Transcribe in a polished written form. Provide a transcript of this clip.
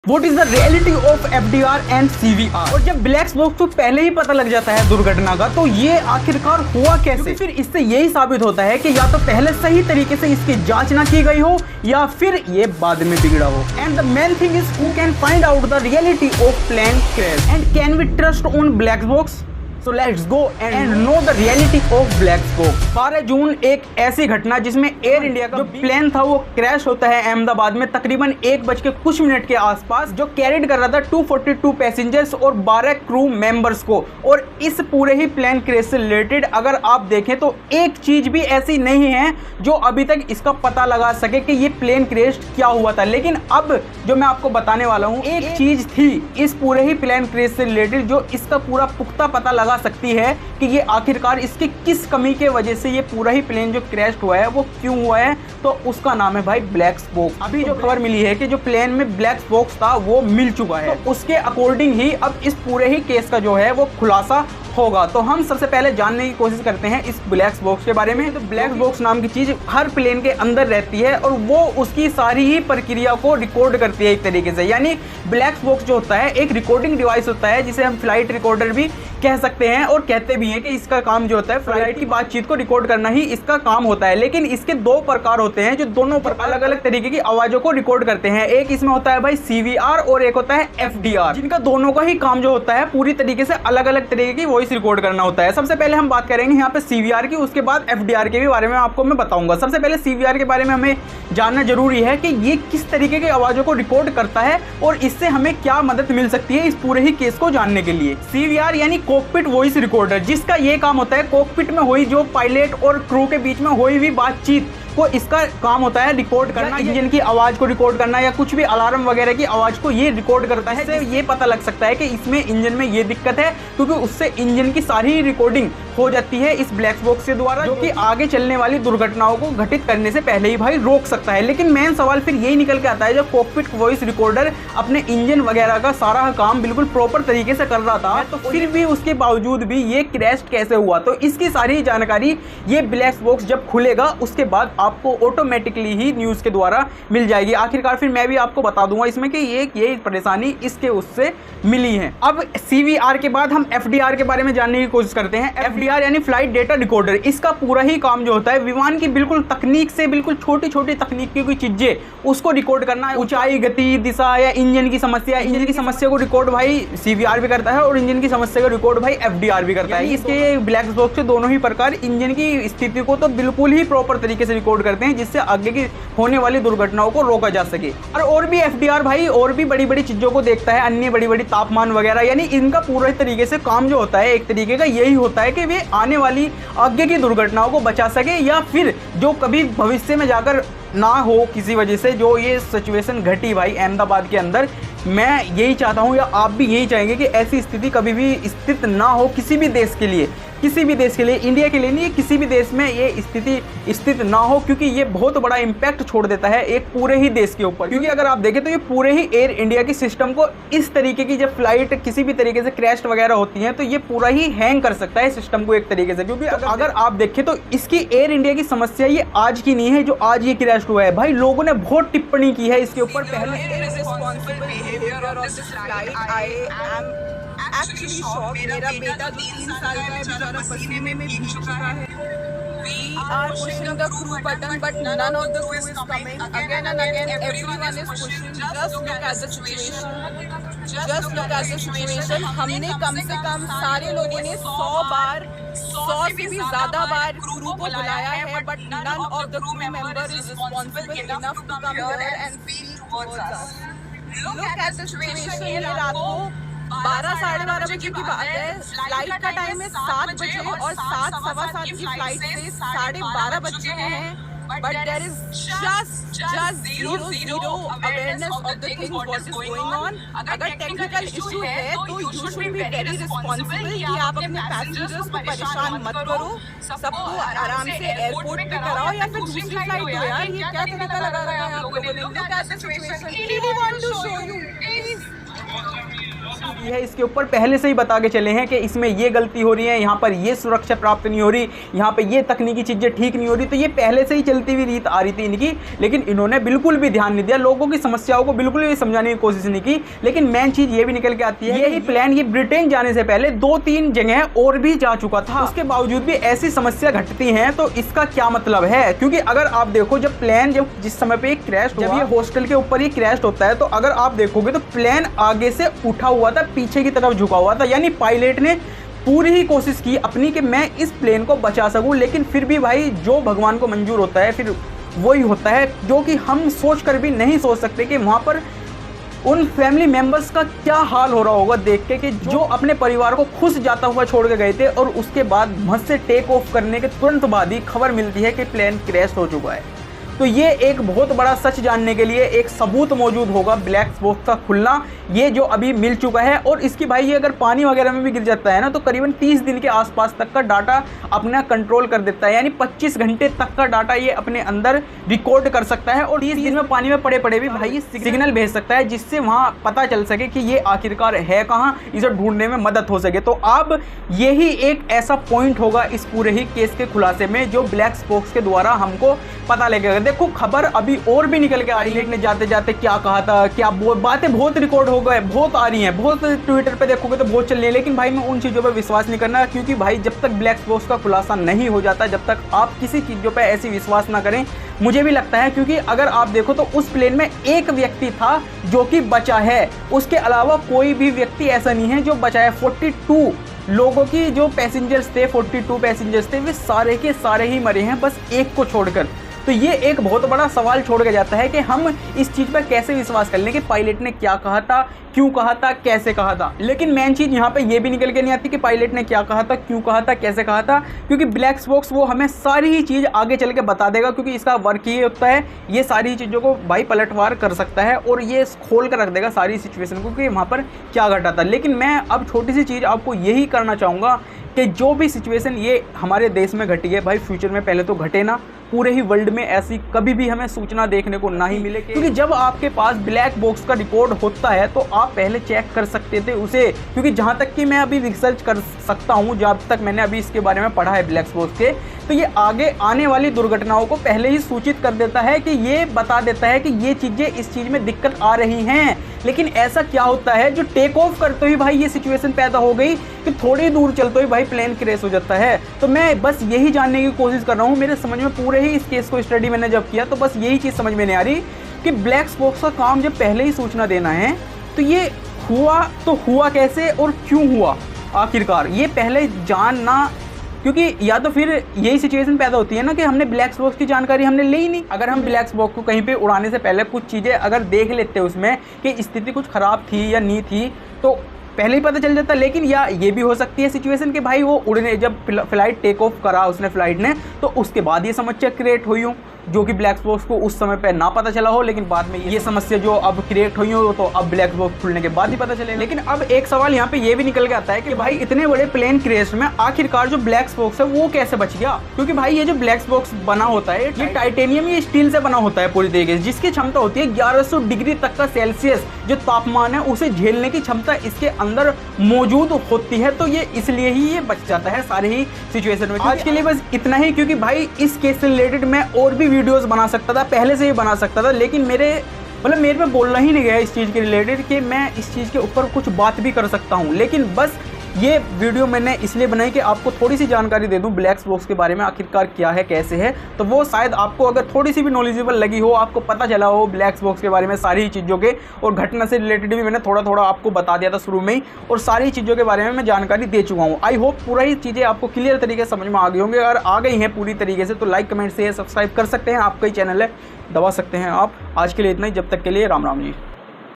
What is the reality of FDR and CVR? और जब black box को पहले ही पता लग जाता है दुर्घटना का, तो ये आखिरकार हुआ कैसे? फिर इससे यही साबित होता है कि या तो पहले सही तरीके से इसकी जांच ना की गई हो या फिर ये बाद में बिगड़ा हो। And the main thing is who can find out the reality of plane crash and can we trust on black box? So let's go and know the reality of black box। 12 जून एक ऐसी घटना जिसमें air India का जो plane था वो crash होता है अहमदाबाद में तकरीबन 1:00 के आसपास, जो कैरिड कर रहा था 242 पैसेंजर्स और 12 क्रू मेंबर्स को। और इस पूरे ही प्लेन क्रैश से रिलेटेड अगर आप देखें तो एक चीज भी ऐसी नहीं है जो अभी तक इसका पता लगा सके कि ये प्लेन क्रैश क्या हुआ था। लेकिन अब जो मैं आपको बताने वाला हूँ, एक चीज थी इस पूरे ही प्लेन क्रैश से रिलेटेड जो इसका पूरा पुख्ता पता लगा सकती है कि ये आखिरकार इसकी किस कमी के वजह से ये पूरा ही प्लेन जो क्रैश हुआ है वो क्यों हुआ है। तो उसका नाम है भाई ब्लैक बॉक्स। अभी जो खबर मिली है कि जो प्लेन में ब्लैक बॉक्स था वो मिल चुका है, तो उसके अकॉर्डिंग ही अब इस पूरे ही केस का जो है वो खुलासा होगा। तो हम सबसे पहले जानने की कोशिश करते हैं इस ब्लैक बॉक्स के बारे में। तो ब्लैक बॉक्स नाम की चीज हर प्लेन के अंदर रहती है और वो उसकी सारी ही प्रक्रिया को रिकॉर्ड करती है एक तरीके से। यानी ब्लैक बॉक्स जो होता है एक रिकॉर्डिंग डिवाइस होता है जिसे हम फ्लाइट रिकॉर्डर भी कह सकते हैं और कहते भी हैं कि इसका काम जो होता है फ्लाइट की बातचीत को रिकॉर्ड करना ही इसका काम होता है। लेकिन इसके दो प्रकार होते हैं जो दोनों अलग अलग तरीके की आवाजों को रिकॉर्ड करते हैं। एक इसमें होता है भाई CVR और एक होता है FDR, जिनका दोनों का ही काम जो होता है पूरी तरीके से अलग अलग तरीके की वॉइस रिकॉर्ड करना होता है। सबसे पहले हम बात करेंगे यहाँ पे CVR की, उसके बाद FDR के भी बारे में आपको मैं बताऊंगा। सबसे पहले CVR के बारे में हमें जानना जरूरी है कि ये किस तरीके की आवाजों को रिकॉर्ड करता है और इससे हमें क्या मदद मिल सकती है इस पूरे ही केस को जानने के लिए। CVR यानी कॉकपिट वॉइस रिकॉर्डर, जिसका ये काम होता है कॉकपिट में हुई जो पायलट और क्रू के बीच में हुई हुई बातचीत को इसका काम होता है रिकॉर्ड करना। इंजन की आवाज को रिकॉर्ड करना या कुछ भी अलार्म वगैरह की आवाज को ये रिकॉर्ड करता है। इससे ये पता लग सकता है कि इसमें इंजन में ये दिक्कत है, क्योंकि उससे इंजन की सारी रिकॉर्डिंग हो जाती है इस ब्लैक बॉक्स के द्वारा, जो कि आगे चलने वाली दुर्घटनाओं को घटित करने से पहले ही भाई रोक सकता है। लेकिन मेन सवाल फिर यही निकल के आता है, जब कॉकपिट वॉइस रिकॉर्डर अपने इंजन वगैरह का सारा काम बिल्कुल प्रॉपर तरीके से कर रहा था, तो फिर भी उसके बावजूद भी ये क्रैश कैसे हुआ? तो इसकी सारी जानकारी ये ब्लैक बॉक्स जब खुलेगा उसके बाद आपको ऑटोमेटिकली ही न्यूज के द्वारा मिल जाएगी। आखिरकार फिर मैं भी आपको बता दूंगा इसमें कि ये परेशानी इसके उससे मिली है। अब CVR के बाद हम FDR के बारे में जानने की कोशिश करते हैं। FDR यानी फ्लाइट डेटा रिकॉर्डर। इसका पूरा ही काम जो होता है विमान की बिल्कुल तकनीक से बिल्कुल छोटी छोटी तकनीक की कोई चीजें उसको रिकॉर्ड करना, ऊंचाई, गति, दिशा या इंजन की समस्या को रिकॉर्ड भाई CVR भी करता है और इंजन की समस्या को रिकॉर्ड भाई FDR भी करता है। इसके ब्लैक बॉक्स से दोनों ही प्रकार इंजन की स्थिति को तो बिल्कुल ही प्रॉपर तरीके से रिकॉर्ड करते हैं, जिससे आगे की होने वाली दुर्घटनाओं को रोका जा सके। और भी FDR भाई और भी बड़ी बड़ी चीजों को देखता है, अन्य बड़ी बड़ी तापमान वगैरह। यानी इनका पूरे तरीके से काम जो होता है एक तरीके का यही होता है कि वे आने वाली आगे की दुर्घटनाओं को बचा सके, या फिर जो कभी भविष्य में जाकर ना हो किसी वजह से जो ये सिचुएशन घटी भाई अहमदाबाद के अंदर। मैं यही चाहता हूँ या आप भी यही चाहेंगे कि ऐसी स्थिति कभी भी स्थित ना हो किसी भी देश के लिए, इंडिया के लिए नहीं, किसी भी देश में ये स्थिति स्थित ना हो, क्योंकि ये बहुत बड़ा इम्पैक्ट छोड़ देता है एक पूरे ही देश के ऊपर। क्योंकि अगर आप देखें तो ये पूरे ही एयर इंडिया की सिस्टम को इस तरीके की जब फ्लाइट किसी भी तरीके से क्रैश वगैरह होती है तो ये पूरा ही हैंग कर सकता है सिस्टम को एक तरीके से। क्योंकि अगर आप देखें तो इसकी एयर इंडिया की समस्या ये आज की नहीं है जो आज ये क्रैश हुआ है भाई, लोगों ने बहुत टिप्पणी की है इसके ऊपर पहले। एक्चुअली शॉक, मेरा बेटा 3 साल का है, बेचारा पसीने में भीग चुका है। We are pushing the crew button, but none of the crew is coming. Again and again, everyone is pushing. Just look at the situation. Just look at the situation. हमने कम से कम सारे लोगों ने 100 से भी ज्यादा बार क्रू को बुलाया है, but none of the crew member is responsible enough to come here and speak towards us. Look at the situation. ये रात को 12 साढ़े 12 बजे की बात है। फ्लाइट का टाइम है 7 बजे और 7 सवा 7 की फ्लाइट से 12:30 बज चुके हैं। But there is just zero awareness of the thing what is going on. अगर टेक्निकल इशू है तो you should be very responsible कि आप अपने पैसेंजर्स को परेशान मत करो, सबको आराम से एयरपोर्ट पे कराओ या फिर दूसरी फ्लाइट दो। यार ये क्या तरीका लगा रखा है आप लोगों ने? Look at the situation. We want to show you. है इसके ऊपर पहले से ही बता के चले हैं कि इसमें ये गलती हो रही है, यहाँ पर ये सुरक्षा प्राप्त नहीं हो रही, यहाँ पे ये तकनीकी चीज़ें ठीक नहीं हो रही। तो ये पहले से ही चलती हुई रीत आ रही थी इनकी, लेकिन इन्होंने बिल्कुल भी ध्यान नहीं दिया, लोगों की समस्याओं को बिल्कुल भी समझाने की कोशिश नहीं की। लेकिन मेन चीज़ ये भी निकल के आती है, यही प्लान ये ब्रिटेन जाने से पहले 2-3 जगह और भी जा चुका था, उसके बावजूद भी ऐसी समस्या घटती हैं। तो इसका क्या मतलब है? क्योंकि अगर आप देखो जब प्लेन जिस समय पे क्रैश, जब ये हॉस्टल के ऊपर ही क्रैश होता है, तो अगर आप देखोगे तो प्लेन आगे से उठा हुआ था, पीछे की तरफ झुका हुआ था, यानी पायलट ने पूरी ही कोशिश की अपनी कि मैं इस प्लेन को बचा सकूं। लेकिन फिर भी भाई जो भगवान को मंजूर होता है फिर वही होता है, जो कि हम सोच कर भी नहीं सोच सकते कि वहाँ पर उन फैमिली मेंबर्स का क्या हाल हो रहा होगा देख के, कि जो अपने परिवार को खुश जाता हुआ छोड़ के गए थे और उसके बाद वहाँ से टेक ऑफ करने के तुरंत बाद ही खबर मिलती है कि प्लेन क्रैश हो चुका है। तो ये एक बहुत बड़ा सच जानने के लिए एक सबूत मौजूद होगा ब्लैक बॉक्स का खुलना, ये जो अभी मिल चुका है। और इसकी भाई ये अगर पानी वगैरह में भी गिर जाता है ना, तो करीबन 30 दिन के आसपास तक का डाटा अपना कंट्रोल कर देता है, यानी 25 घंटे तक का डाटा ये अपने अंदर रिकॉर्ड कर सकता है। और 30 दिन में पानी में पड़े पड़े भी भाई ये सिग्नल भेज सकता है, जिससे वहाँ पता चल सके कि ये आखिरकार है कहाँ, इसे ढूंढने में मदद हो सके। तो अब यही एक ऐसा पॉइंट होगा इस पूरे ही केस के खुलासे में, जो ब्लैक बॉक्स के द्वारा हमको पता लगेगा। देखो खबर अभी और भी निकल के आ रही है, ने जाते जाते क्या कहा था, क्या बातें बहुत रिकॉर्ड हो गए, बहुत आ रही हैं, बहुत ट्विटर पे देखोगे तो बहुत चल रही है। लेकिन भाई मैं उन चीज़ों पे विश्वास नहीं करना, क्योंकि भाई जब तक ब्लैक बॉक्स का खुलासा नहीं हो जाता, जब तक आप किसी चीज़ों पे ऐसी विश्वास ना करें, मुझे भी लगता है। क्योंकि अगर आप देखो तो उस प्लेन में एक व्यक्ति था जो कि बचा है, उसके अलावा कोई भी व्यक्ति ऐसा नहीं है जो बचा है। 42 लोगों की जो पैसेंजर्स थे, 42 पैसेंजर्स थे, वे सारे के सारे ही मरे हैं, बस एक को छोड़कर। तो ये एक बहुत बड़ा सवाल छोड़ के जाता है कि हम इस चीज़ पर कैसे विश्वास कर लें कि पायलट ने क्या कहा था, क्यों कहा था, कैसे कहा था। लेकिन मेन चीज़ यहाँ पे ये भी निकल के नहीं आती कि पायलट ने क्या कहा था, क्यों कहा था, कैसे कहा था, क्योंकि ब्लैक बॉक्स वो हमें सारी ही चीज़ आगे चल के बता देगा। क्योंकि इसका वर्क ये होता है, ये सारी चीज़ों को भाई पलटवार कर सकता है और ये खोल कर रख देगा सारी सिचुएशन को कि वहाँ पर क्या घटा था। लेकिन मैं अब छोटी सी चीज़ आपको यही करना चाहूँगा कि जो भी सिचुएशन ये हमारे देश में घटी है भाई, फ्यूचर में पहले तो घटे ना, पूरे ही वर्ल्ड में ऐसी कभी भी हमें सूचना देखने को ना ही मिले। क्योंकि जब आपके पास ब्लैक बॉक्स का रिकॉर्ड होता है तो आप पहले चेक कर सकते थे उसे। क्योंकि जहाँ तक कि मैं अभी रिसर्च कर सकता हूँ, जब तक मैंने अभी इसके बारे में पढ़ा है ब्लैक बॉक्स के, तो ये आगे आने वाली दुर्घटनाओं को पहले ही सूचित कर देता है, कि ये बता देता है कि ये चीज़ें इस चीज़ में दिक्कत आ रही हैं। लेकिन ऐसा क्या होता है जो टेक ऑफ करते ही भाई ये सिचुएशन पैदा हो गई कि थोड़ी दूर चलते ही भाई प्लेन क्रैश हो जाता है। तो मैं बस यही जानने की कोशिश कर रहा हूँ, मेरे समझ में पूरे ही इस केस को स्टडी मैंने जब किया तो बस यही चीज़ समझ में नहीं आ रही कि ब्लैक बॉक्स का काम जब पहले ही सूचना देना है तो ये हुआ तो हुआ कैसे और क्यों हुआ आखिरकार, ये पहले जानना। क्योंकि या तो फिर यही सिचुएशन पैदा होती है ना कि हमने ब्लैक बॉक्स की जानकारी हमने ली ही नहीं। अगर हम ब्लैक बॉक्स को कहीं पे उड़ाने से पहले कुछ चीज़ें अगर देख लेते उसमें कि स्थिति कुछ ख़राब थी या नहीं थी, तो पहले ही पता चल जाता। लेकिन या ये भी हो सकती है सिचुएशन कि भाई वो उड़ने जब फ्लाइट टेक ऑफ करा उसने फ्लाइट ने, तो उसके बाद ये समस्या क्रिएट हुई हो, जो कि ब्लैक बॉक्स को उस समय पे ना पता चला हो, लेकिन बाद में ये समस्या जो अब क्रिएट हुई हो तो अब ब्लैक बॉक्स खुलने के बाद ही पता चले। लेकिन अब एक सवाल यहाँ पे ये भी निकल के आता है कि भाई इतने बड़े प्लेन क्रैश में आखिरकार जो ब्लैक बॉक्स है वो कैसे बच गया। क्योंकि भाई ये जो ब्लैक बॉक्स बना होता है ये टाइटेनियम या स्टील से बना होता है पूरी तरीके से, जिसकी क्षमता होती है 1100 डिग्री तक का सेल्सियस जो तापमान है उसे झेलने की क्षमता इसके अंदर मौजूद होती है। तो ये इसलिए ही ये बच जाता है सारे ही सिचुएशन में। आज के लिए बस इतना ही, क्योंकि भाई इस केस से रिलेटेड मैं और भी वीडियोस बना सकता था, पहले से ही बना सकता था, लेकिन मेरे पे बोलना ही नहीं गया इस चीज़ के रिलेटेड कि मैं इस चीज़ के ऊपर कुछ बात भी कर सकता हूँ। लेकिन बस ये वीडियो मैंने इसलिए बनाई कि आपको थोड़ी सी जानकारी दे दूं ब्लैक बॉक्स के बारे में, आखिरकार क्या है, कैसे है। तो वो शायद आपको अगर थोड़ी सी भी नॉलेजेबल लगी हो, आपको पता चला हो ब्लैक बॉक्स के बारे में सारी चीज़ों के, और घटना से रिलेटेड भी मैंने थोड़ा थोड़ा आपको बता दिया था शुरू में ही, और सारी चीज़ों के बारे में मैं जानकारी दे चुका हूँ। आई होप पूरा ही चीज़ें आपको क्लियर तरीके से समझ में आ गई होंगे। अगर आ गई हैं पूरी तरीके से तो लाइक कमेंट से सब्सक्राइब कर सकते हैं, आपका ही चैनल है, दबा सकते हैं आप। आज के लिए इतना ही, जब तक के लिए राम राम जी।